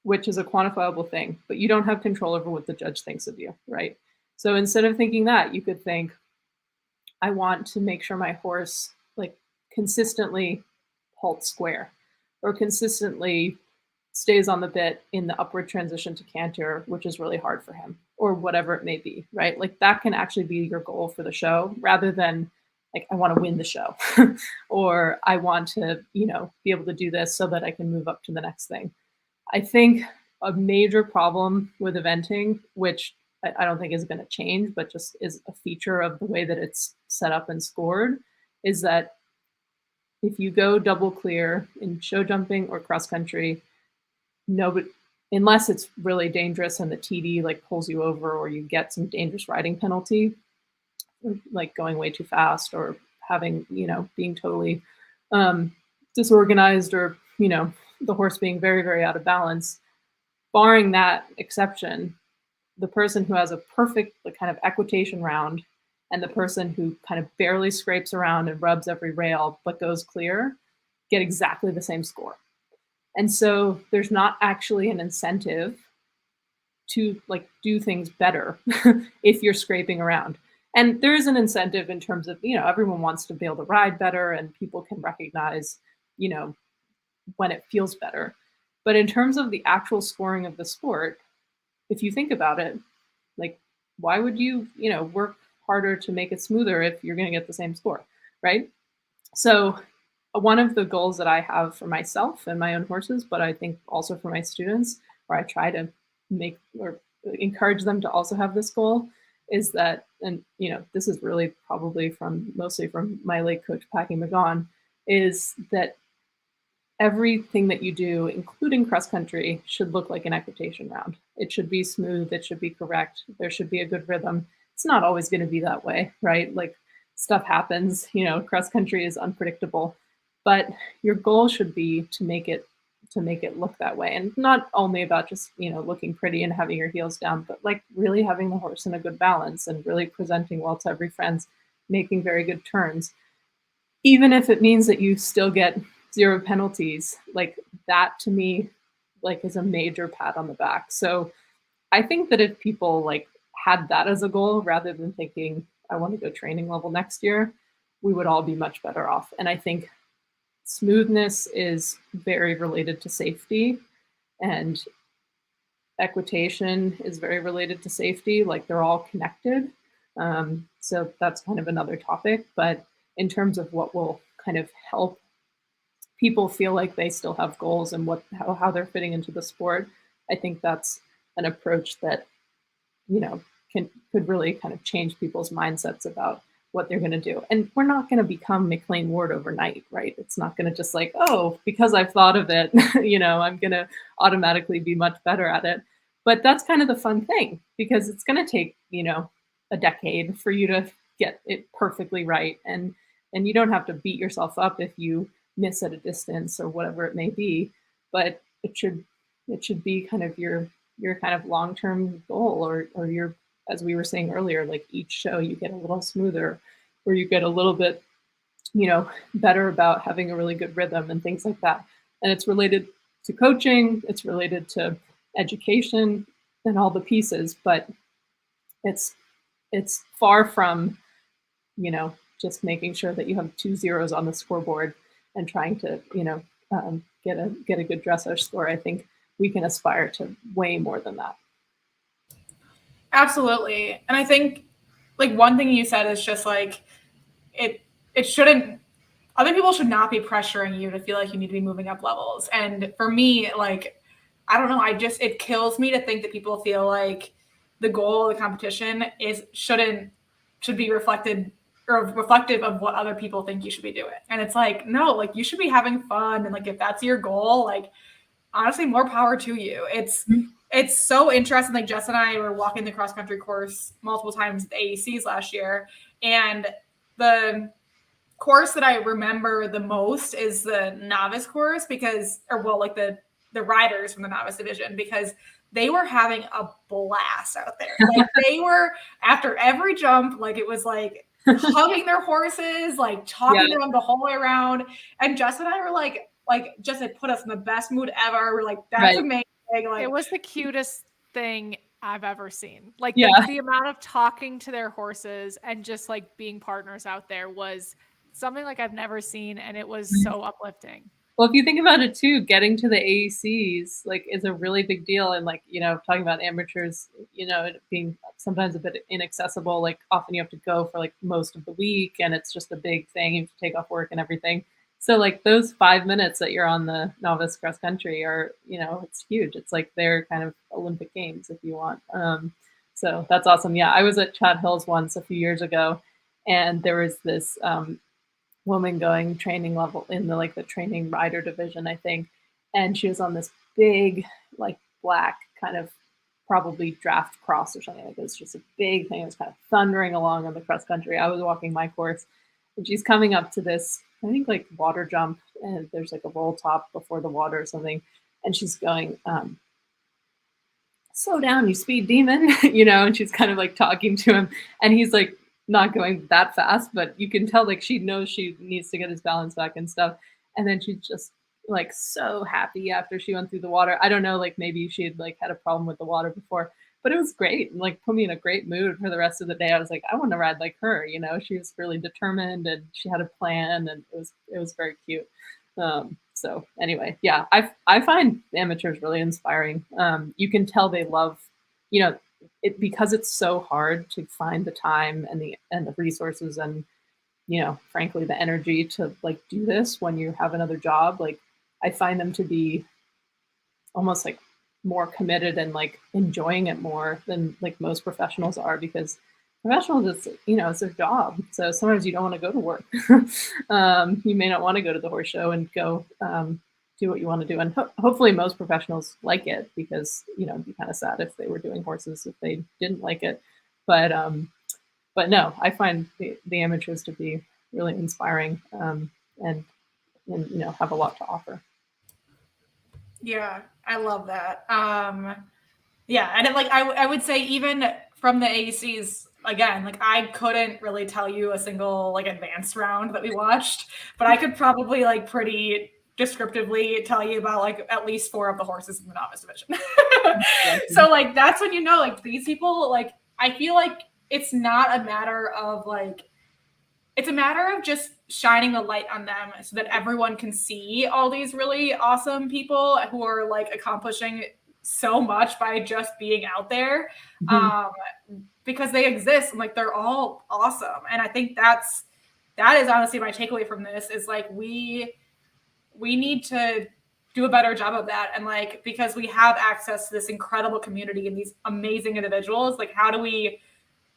which is a quantifiable thing, but you don't have control over what the judge thinks of you, right? So instead of thinking that, you could think, I want to make sure my horse like consistently halts square, or consistently stays on the bit in the upward transition to canter, which is really hard for him, or whatever it may be, right? Like that can actually be your goal for the show, rather than like, I want to win the show or I want to, be able to do this so that I can move up to the next thing. I think a major problem with eventing, which I don't think is going to change, but just is a feature of the way that it's set up and scored, is that if you go double clear in show jumping or cross country, nobody, unless it's really dangerous and the TD like pulls you over, or you get some dangerous riding penalty, like going way too fast, or having, being totally disorganized, or, the horse being very, very out of balance. Barring that exception, the person who has a perfect like, kind of equitation round, and the person who kind of barely scrapes around and rubs every rail but goes clear, get exactly the same score. And so there's not actually an incentive to like do things better if you're scraping around. And there is an incentive in terms of, everyone wants to be able to ride better, and people can recognize, when it feels better. But in terms of the actual scoring of the sport, if you think about it, like, why would you, work harder to make it smoother if you're going to get the same score, right? So one of the goals that I have for myself and my own horses, but I think also for my students, where I try to make or encourage them to also have this goal, is that, and this is really probably mostly from my late coach Packie McGaughan, is that everything that you do, including cross country, should look like an equitation round. It should be smooth, it should be correct, there should be a good rhythm. It's not always going to be that way, right? Like stuff happens, cross country is unpredictable, but your goal should be to make it look that way. And not only about just, looking pretty and having your heels down, but like really having the horse in a good balance and really presenting well to every friend, making very good turns. Even if it means that you still get 0 penalties, like that to me, like is a major pat on the back. So I think that if people like had that as a goal, rather than thinking, I want to go training level next year, we would all be much better off. And I think smoothness is very related to safety, and equitation is very related to safety. Like they're all connected. So that's kind of another topic. But in terms of what will kind of help people feel like they still have goals and how they're fitting into the sport, I think that's an approach that, could really kind of change people's mindsets about what they're going to do. And we're not going to become McLean Ward overnight, right? It's not going to just like, oh, because I've thought of it, I'm going to automatically be much better at it. But that's kind of the fun thing, because it's going to take, a decade for you to get it perfectly right. And you don't have to beat yourself up if you miss at a distance or whatever it may be, but it should be kind of your kind of long-term goal, or your, as we were saying earlier, like each show you get a little smoother, where you get a little bit, better about having a really good rhythm and things like that. And it's related to coaching, it's related to education and all the pieces, but it's far from, just making sure that you have 2 zeros on the scoreboard and trying to, get a good dressage score. I think we can aspire to way more than that. Absolutely. And I think like one thing you said is just like it shouldn't, other people should not be pressuring you to feel like you need to be moving up levels. And for me, like, I don't know, it kills me to think that people feel like the goal of the competition should be reflective of what other people think you should be doing. And it's like, no, like you should be having fun. And like, if that's your goal, like honestly, more power to you. It's so interesting. Like Jess and I were walking the cross country course multiple times at the AECs last year. And the course that I remember the most is the novice course like the riders from the novice division, because they were having a blast out there. Like they were, after every jump, like it was like hugging their horses, like talking to them the whole way around. And Jess and I were like just it put us in the best mood ever. We're like, that's amazing. Like it was the cutest thing I've ever seen. Like the amount of talking to their horses and just like being partners out there was something like I've never seen, and it was so uplifting. Well, if you think about it too, getting to the AECs like is a really big deal. And like, talking about amateurs, it being sometimes a bit inaccessible, like often you have to go for like most of the week and it's just a big thing. You have to take off work and everything. So like those 5 minutes that you're on the novice cross country are, it's huge. It's like they're kind of Olympic Games if you want. So that's awesome. Yeah, I was at Chad Hills once a few years ago, and there was this woman going training level in the training rider division, I think. And she was on this big, like black kind of probably draft cross or something like this. Just a big thing. It was kind of thundering along on the cross country. I was walking my course and she's coming up to this, I think like water jump, and there's like a roll top before the water or something. And she's going, slow down, you speed demon, and she's kind of like talking to him, and he's like, not going that fast, but you can tell like she knows she needs to get his balance back and stuff. And then she's just like so happy after she went through the water. I don't know, like maybe she had like had a problem with the water before, but it was great and like put me in a great mood for the rest of the day. I was like, I want to ride like her, she was really determined and she had a plan, and it was very cute. So anyway, yeah, I find amateurs really inspiring. You can tell they love, it, because it's so hard to find the time and the resources and frankly the energy to like do this when you have another job. Like I find them to be almost like more committed and like enjoying it more than like most professionals are, because professionals, it's their job. So sometimes you don't want to go to work. You may not want to go to the horse show and go do what you want to do. And hopefully most professionals like it, because, it'd be kind of sad if they were doing horses if they didn't like it. But no, I find the amateurs to be really inspiring and have a lot to offer. Yeah, I love that. Yeah, and I would say even from the AECs, again, like I couldn't really tell you a single like advanced round that we watched, but I could probably like pretty descriptively tell you about like at least 4 of the horses in the novice division. So like that's when like these people, like I feel like it's not a matter of like, it's a matter of just shining the light on them so that everyone can see all these really awesome people who are like accomplishing so much by just being out there. Because they exist and like they're all awesome. And I think that is honestly my takeaway from this is like we need to do a better job of that. And like, because we have access to this incredible community and these amazing individuals, like how do we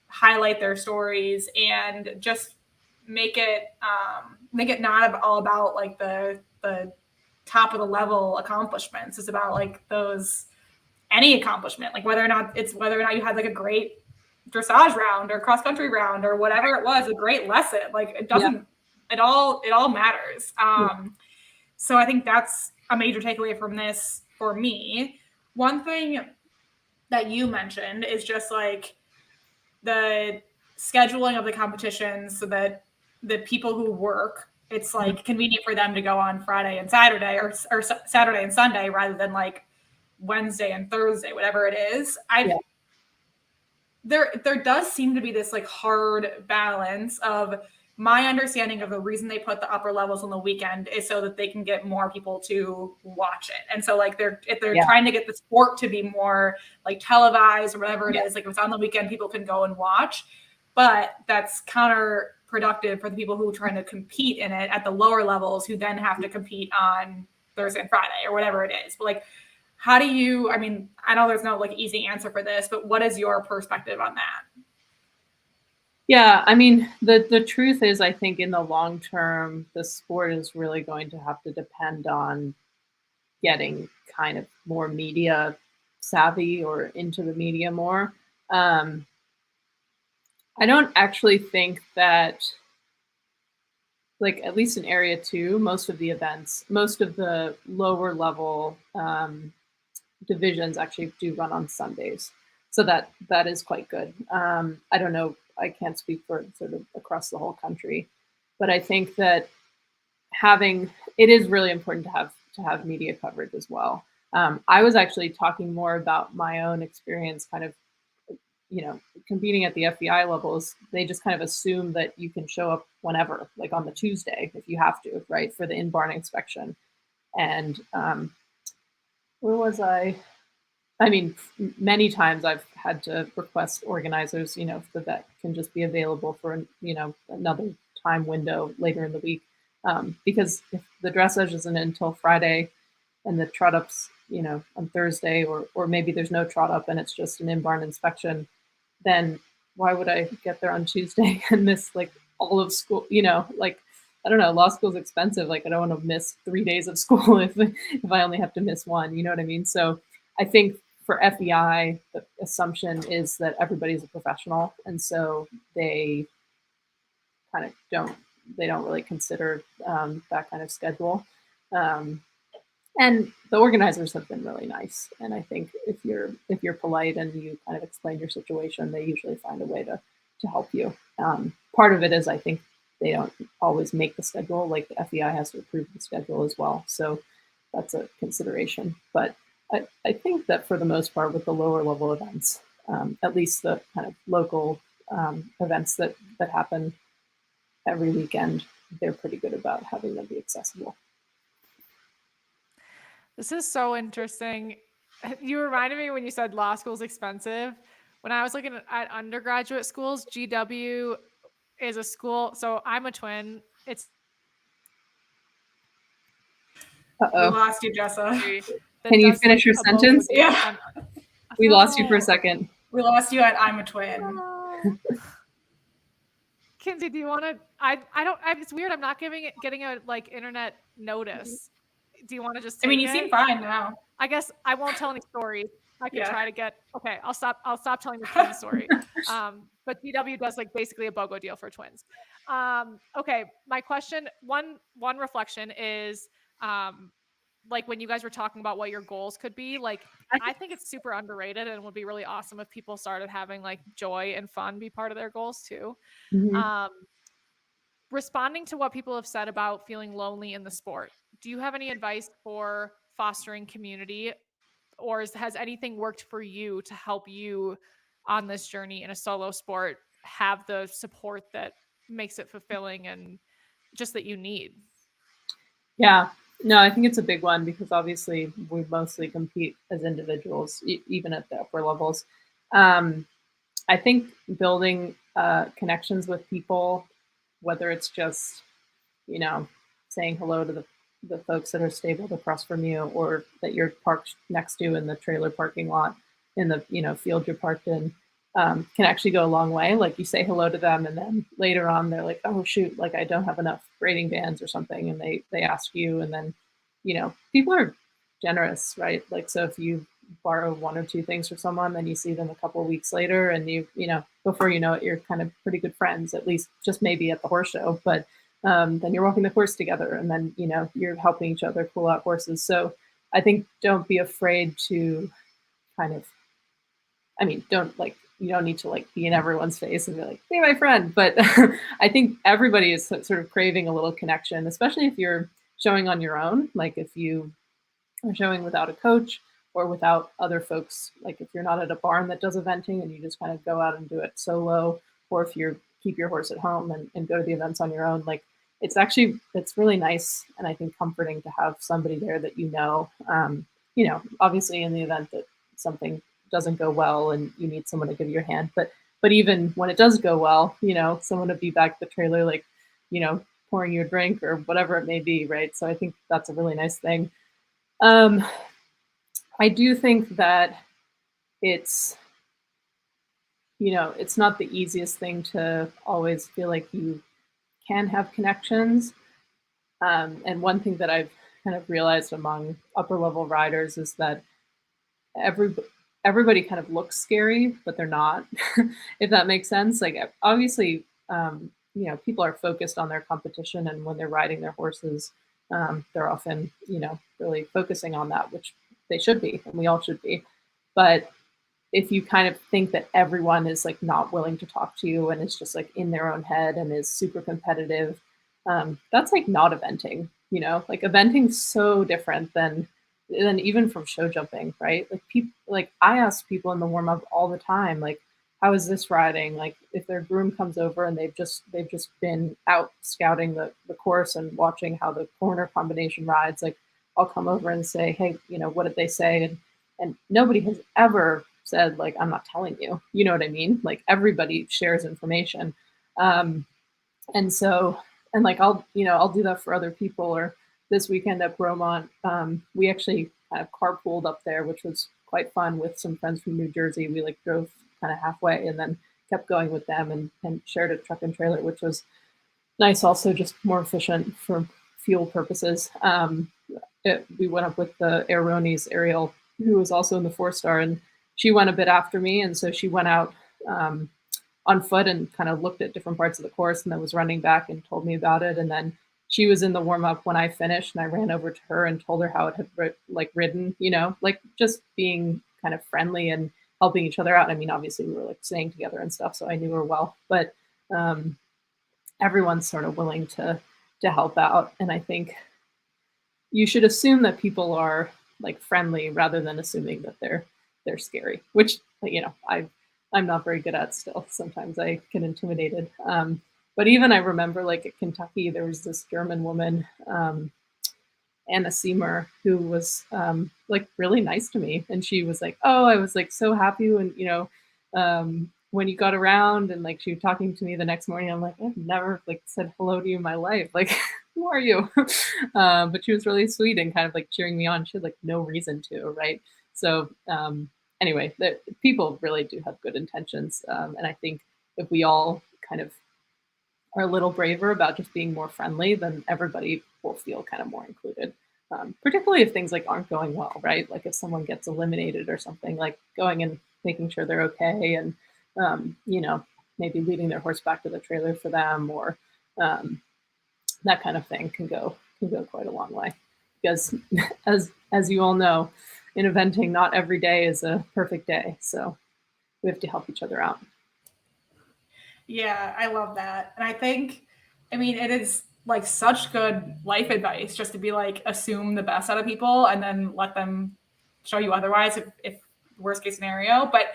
highlight their stories and just make it not all about like the top of the level accomplishments. It's about like any accomplishment, like whether or not you had like a great dressage round or cross country round or whatever it was, a great lesson. Like it doesn't, it all matters. So I think that's a major takeaway from this for me. One thing that you mentioned is just like the scheduling of the competitions so that the people who work, it's like convenient for them to go on Friday and Saturday or Saturday and Sunday rather than like Wednesday and Thursday, whatever it is. There does seem to be this like hard balance of my understanding of the reason they put the upper levels on the weekend is so that they can get more people to watch it. And so like if they're trying to get the sport to be more like televised or whatever it is, like if it's on the weekend, people can go and watch, but that's counterproductive for the people who are trying to compete in it at the lower levels, who then have to compete on Thursday and Friday or whatever it is. But like, how do you, I mean, I know there's no like easy answer for this, but what is your perspective on that? Yeah, I mean, the truth is, I think in the long term, the sport is really going to have to depend on getting kind of more media savvy or into the media more. I don't actually think that, like, at least in Area 2, most of the events, most of the lower level divisions actually do run on Sundays. So that is quite good. I don't know, I can't speak for sort of across the whole country, but I think that it is really important to have media coverage as well. I was actually talking more about my own experience, kind of, competing at the FBI levels. They just kind of assume that you can show up whenever, like on the Tuesday, if you have to, right, for the in-barn inspection. And where was I? I mean, many times I've had to request organizers, if the vet can just be available for, another time window later in the week. Because if the dressage isn't until Friday and the trot up's, on Thursday, or maybe there's no trot up and it's just an in-barn inspection, then why would I get there on Tuesday and miss like all of school, like, I don't know, law school's expensive. Like, I don't want to miss 3 days of school if I only have to miss one, you know what I mean? So I think for FEI, the assumption is that everybody's a professional. And so they kind of don't really consider that kind of schedule. And the organizers have been really nice. And I think if you're polite and you kind of explain your situation, they usually find a way to help you. Part of it is, I think, they don't always make the schedule. Like, the FEI has to approve the schedule as well. So that's a consideration. But I think that for the most part, with the lower level events, at least the kind of local events that happen every weekend, they're pretty good about having them be accessible. This is so interesting. You reminded me when you said law school's expensive. When I was looking at undergraduate schools, GW is a school. So I'm a twin. We lost you, Jessa. Can you finish your sentence? Yeah. We lost you for a second. We lost you at I'm a twin. Kinsey, do you want to? It's weird. I'm not getting a like internet notice. Do you want to just? You seem fine now. I guess I won't tell any stories. I could try to get. Okay, I'll stop telling the twin story. But GW does like basically a BOGO deal for twins. Okay, my question. One reflection is, like when you guys were talking about what your goals could be, like I think it's super underrated and would be really awesome if people started having like joy and fun be part of their goals too. Mm-hmm. Responding to what people have said about feeling lonely in the sport, do you have any advice for fostering community, or has anything worked for you to help you on this journey in a solo sport have the support that makes it fulfilling and just that you need? Yeah, no, I think it's a big one because obviously we mostly compete as individuals, even at the upper levels. I think building connections with people, whether it's just, saying hello to the folks that are stabled across from you or that you're parked next to in the trailer parking lot in the, field you're parked in, can actually go a long way. Like, you say hello to them and then later on they're like, oh shoot, like I don't have enough grading bands or something. And they ask you, and then, people are generous, right? Like, so if you borrow one or two things from someone, then you see them a couple of weeks later and before you know it, you're kind of pretty good friends, at least just maybe at the horse show, but then you're walking the course together and then, you're helping each other pull out horses. So I think don't be afraid to kind of, don't like you don't need to like be in everyone's face and be like, be my friend. But I think everybody is sort of craving a little connection, especially if you're showing on your own. Like if you are showing without a coach or without other folks, like if you're not at a barn that does eventing and you just kind of go out and do it solo, or if you keep your horse at home and go to the events on your own, like it's really nice. And I think comforting to have somebody there that obviously in the event that something doesn't go well and you need someone to give you your hand, but even when it does go well, someone to be back at the trailer, like, pouring you a drink or whatever it may be, right? So I think that's a really nice thing. I do think that it's not the easiest thing to always feel like you can have connections. And one thing that I've kind of realized among upper level riders is that everybody kind of looks scary, but they're not, if that makes sense. Like obviously, people are focused on their competition, and when they're riding their horses, they're often, really focusing on that, which they should be, and we all should be. But if you kind of think that everyone is like not willing to talk to you and is just like in their own head and is super competitive, that's like not eventing, like eventing's so different than even from show jumping, right? Like people, like I ask people in the warm up all the time, like, how is this riding? Like if their groom comes over and they've just been out scouting the course and watching how the corner combination rides, like I'll come over and say, hey, what did they say? And nobody has ever said like, I'm not telling you, you know what I mean? Like everybody shares information. And like, I'll do that for other people. Or this weekend at Bromont, we actually kind of carpooled up there, which was quite fun with some friends from New Jersey. We like drove kind of halfway and then kept going with them and shared a truck and trailer, which was nice. Also just more efficient for fuel purposes. We went up with the Aironi's Ariel, who was also in the 4-star, and she went a bit after me. And so she went out on foot and kind of looked at different parts of the course and then was running back and told me about it. And then she was in the warm up when I finished, and I ran over to her and told her how it had ridden, like just being kind of friendly and helping each other out. I mean, obviously we were like staying together and stuff, so I knew her well, but everyone's sort of willing to help out. And I think you should assume that people are like friendly rather than assuming that they're scary, which, I'm not very good at still. Sometimes I get intimidated. But even I remember like at Kentucky, there was this German woman, Anna Seymour, who was like really nice to me. And she was like, oh, I was like so happy when, when you got around, and like she was talking to me the next morning. I'm like, I've never like said hello to you in my life. Like, who are you? But she was really sweet and kind of like cheering me on. She had like no reason to, right? So anyway, people really do have good intentions. And I think if we all kind of are a little braver about just being more friendly, then everybody will feel kind of more included. Particularly if things like aren't going well, right? Like if someone gets eliminated or something, like going and making sure they're okay, and maybe leading their horse back to the trailer for them, or that kind of thing can go quite a long way. Because as you all know, in eventing, not every day is a perfect day, so we have to help each other out. Yeah, I love that. And I think, it is like such good life advice just to be like, assume the best out of people and then let them show you otherwise if worst case scenario. But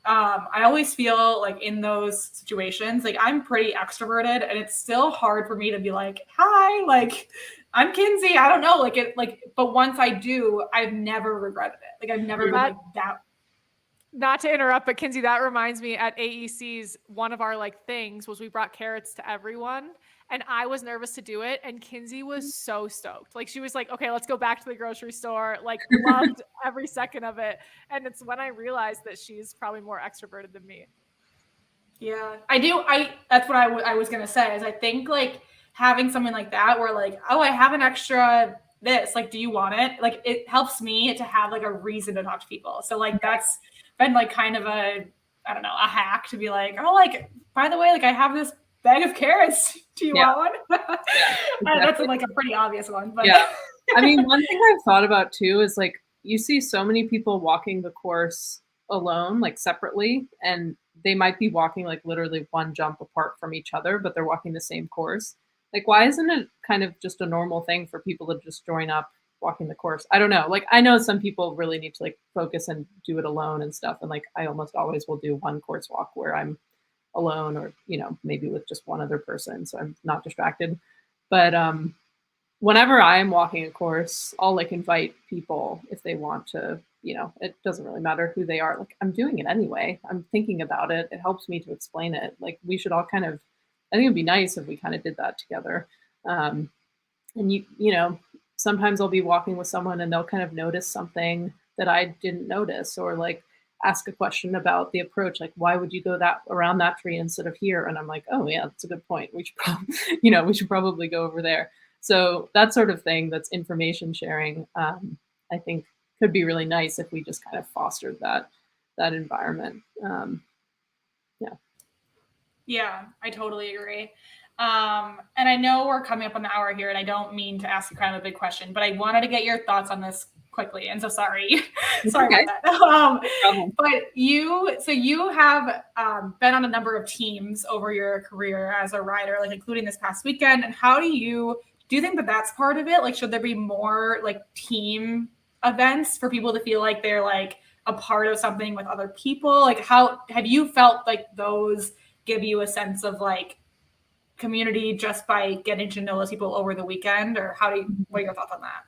I always feel like in those situations, like I'm pretty extroverted, and it's still hard for me to be like, hi, like I'm Kinsey. I don't know, but once I do, I've never regretted it. Like I've never been like that. Not to interrupt, but Kinsey, that reminds me, at AEC's, one of our like things was we brought carrots to everyone, and I was nervous to do it, and Kinsey was so stoked. Like she was like, okay, let's go back to the grocery store. Like loved every second of it. And it's when I realized that she's probably more extroverted than me. Yeah, I do. That's what I was going to say, is I think like having something like that where like, oh, I have an extra this, like, do you want it? Like it helps me to have like a reason to talk to people. So like that's been like kind of a hack to be like, oh, like, by the way, like I have this bag of carrots. Do you want one? Exactly. That's like a pretty obvious one. But yeah. One thing I've thought about too is like you see so many people walking the course alone, like separately, and they might be walking like literally one jump apart from each other, but they're walking the same course. Like, why isn't it kind of just a normal thing for people to just join up walking the course? I don't know. Like, I know some people really need to like focus and do it alone and stuff. And like, I almost always will do one course walk where I'm alone, or, you know, maybe with just one other person, so I'm not distracted. But whenever I am walking a course, I'll like invite people if they want to, you know, it doesn't really matter who they are. Like, I'm doing it anyway. I'm thinking about it. It helps me to explain it. Like, we should all kind of, I think it'd be nice if we kind of did that together. And you know, sometimes I'll be walking with someone and they'll kind of notice something that I didn't notice, or like ask a question about the approach, like, why would you go that around that tree instead of here? And I'm like, oh yeah, that's a good point. We should probably, you know, we should probably go over there. So that sort of thing, that's information sharing, I think could be really nice if we just kind of fostered that environment. Yeah. Yeah, I totally agree. And I know we're coming up on the hour here, and I don't mean to ask you kind of a big question, but I wanted to get your thoughts on this quickly. And so sorry, sorry Okay. about that. But you have been on a number of teams over your career as a rider, like including this past weekend. And how do you think that that's part of it? Like, should there be more like team events for people to feel like they're like a part of something with other people? Like, how have you felt like those give you a sense of like community just by getting to know those people over the weekend? Or what are your thoughts on that?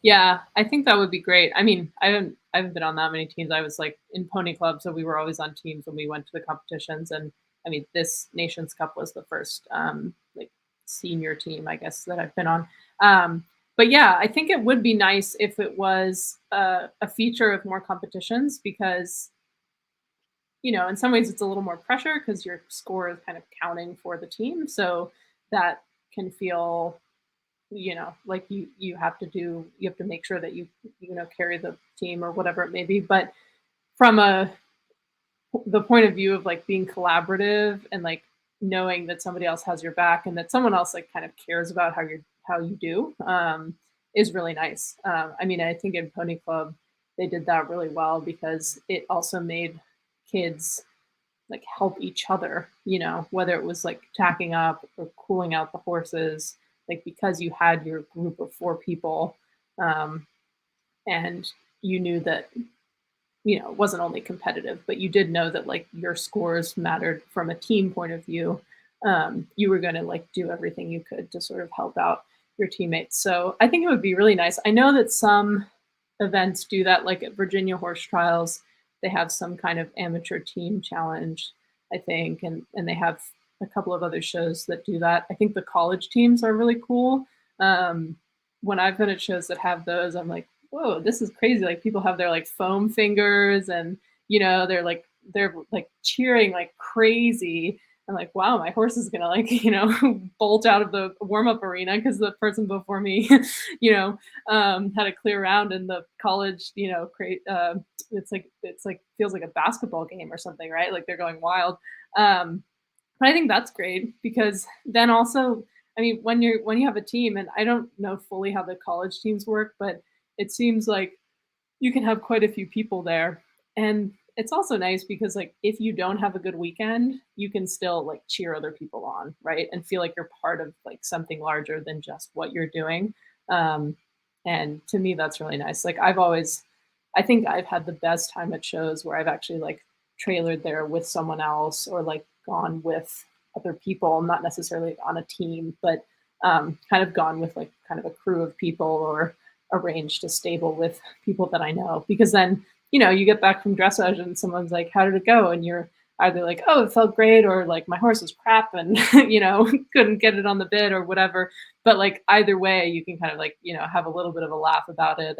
Yeah, I think that would be great. I mean, I haven't been on that many teams. I was like in Pony Club, so we were always on teams when we went to the competitions. And I mean, this Nations Cup was the first like senior team, I guess, that I've been on. But yeah, I think it would be nice if it was a feature of more competitions, because, you know, in some ways it's a little more pressure because your score is kind of counting for the team. So that can feel, you know, like you have to make sure that you know, carry the team or whatever it may be. But from the point of view of like being collaborative and like knowing that somebody else has your back and that someone else like kind of cares about how you do, is really nice. I mean, I think in Pony Club they did that really well, because it also made kids like help each other, you know, whether it was like tacking up or cooling out the horses, like because you had your group of 4 people, and you knew that, you know, it wasn't only competitive, but you did know that like your scores mattered from a team point of view. You were going to like do everything you could to sort of help out your teammates. So I think it would be really nice. I know that some events do that, like at Virginia Horse Trials, they have some kind of amateur team challenge, I think, and they have a couple of other shows that do that. I think the college teams are really cool. When I've been at shows that have those, I'm like, whoa, this is crazy. Like, people have their like foam fingers, and, you know, they're like cheering like crazy. I'm like, wow, my horse is gonna like, you know, bolt out of the warm-up arena because the person before me, you know, had a clear round in the college, you know, it's like feels like a basketball game or something, right? Like, they're going wild. But I think that's great, because then also, I mean, when you have a team, and I don't know fully how the college teams work, but it seems like you can have quite a few people there. And it's also nice because like if you don't have a good weekend, you can still like cheer other people on, right? And feel like you're part of like something larger than just what you're doing. And to me, that's really nice. Like, I think I've had the best time at shows where I've actually like trailered there with someone else, or like gone with other people, not necessarily on a team, but kind of gone with like kind of a crew of people, or arranged a stable with people that I know. Because then, you know, you get back from dressage and someone's like, how did it go? And you're either like, oh, it felt great, or like, my horse was crap and, you know, couldn't get it on the bit or whatever. But like, either way, you can kind of like, you know, have a little bit of a laugh about it.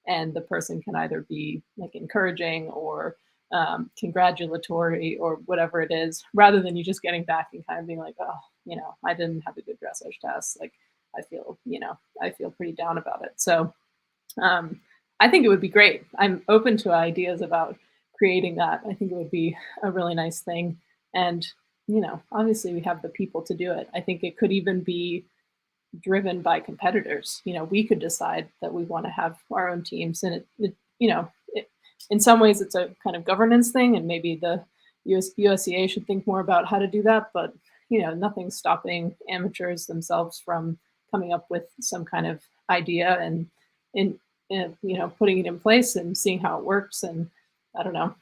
And the person can either be like encouraging or congratulatory or whatever it is, rather than you just getting back and kind of being like, oh, you know, I didn't have a good dressage test. Like, I feel pretty down about it. So I think it would be great. I'm open to ideas about creating that. I think it would be a really nice thing. And, you know, obviously we have the people to do it. I think it could even be driven by competitors. You know, we could decide that we want to have our own teams, and it you know, in some ways it's a kind of governance thing, and maybe the USCA should think more about how to do that, but nothing's stopping amateurs themselves from coming up with some kind of idea and putting it in place and seeing how it works. And I don't know,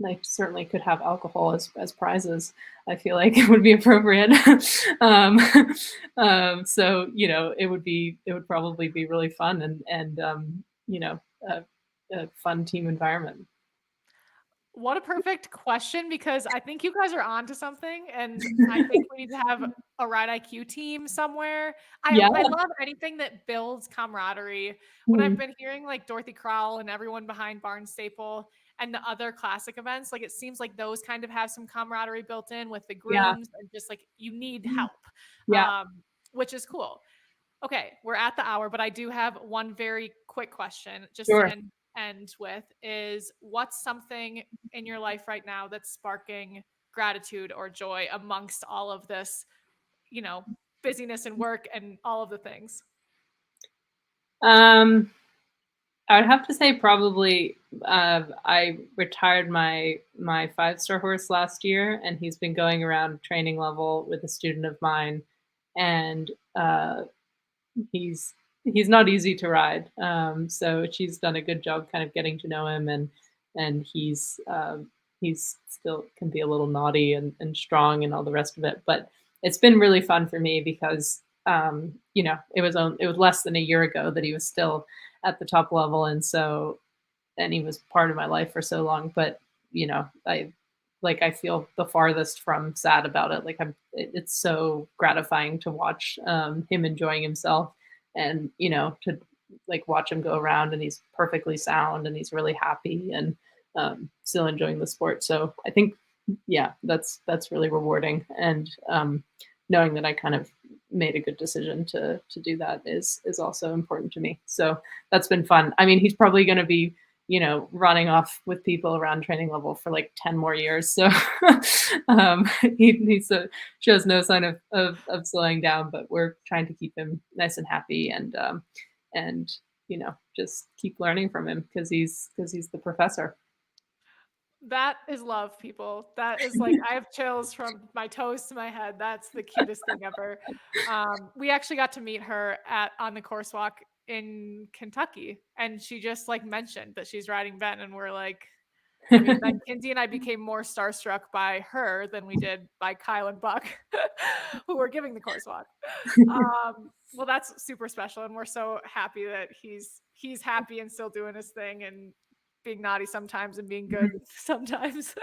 they certainly could have alcohol as prizes. I feel like it would be appropriate. So it would probably be really fun and a fun team environment. What a perfect question, because I think you guys are onto something, and I think we need to have a Ride IQ team somewhere. Yeah. I love anything that builds camaraderie. When I've been hearing like Dorothy Crowell and everyone behind Barnes Staple and the other classic events, like it seems like those kind of have some camaraderie built in with the Yeah. grooms and just like you need help, Yeah. which is cool. Okay, we're at the hour, but I do have one very quick question just Sure. to end with is, what's something in your life right now that's sparking gratitude or joy amongst all of this, busyness and work and all of the things? I would have to say probably I retired my 5-star horse last year, and he's been going around training level with a student of mine, and he's not easy to ride. So she's done a good job kind of getting to know him, and he's still can be a little naughty and strong and all the rest of it. But it's been really fun for me because it was less than a year ago that he was still at the top level, and he was part of my life for so long. But I feel the farthest from sad about it. It's so gratifying to watch him enjoying himself, and to watch him go around, and he's perfectly sound, and he's really happy, and still enjoying the sport. So I think, yeah, that's really rewarding, and knowing that I kind of made a good decision to do that is also important to me. So that's been fun. I mean, he's probably going to be running off with people around training level for like 10 more years. So he shows no sign of slowing down, but we're trying to keep him nice and happy and just keep learning from him because he's the professor. That is love, people. That is like, I have chills from my toes to my head. That's the cutest thing ever. We actually got to meet her on the course walk in Kentucky, and she just like mentioned that she's riding Ben, and we're like, I mean, then Kinsey and I became more starstruck by her than we did by Kyle and Buck, who were giving the course walk. Well, that's super special, and we're so happy that he's happy and still doing his thing and being naughty sometimes and being good sometimes.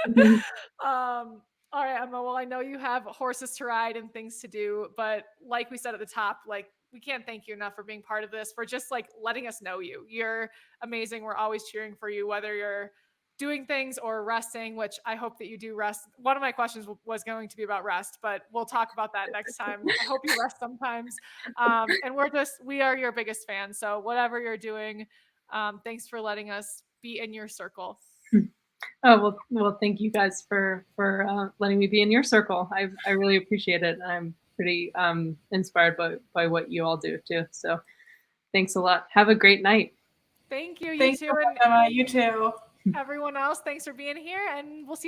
All right, Emma. Well, I know you have horses to ride and things to do, but like we said at the top, like we can't thank you enough for being part of this, for just like letting us know you. You're amazing. We're always cheering for you, whether you're doing things or resting, which I hope that you do rest. One of my questions was going to be about rest, but we'll talk about that next time. I hope you rest sometimes. And we are your biggest fans. So whatever you're doing, thanks for letting us be in your circle. Oh, well, thank you guys for letting me be in your circle. I really appreciate it. I'm pretty inspired by what you all do too. So thanks a lot. Have a great night. Thank you. Thanks, Emma. You too. Everyone else, thanks for being here, and we'll see you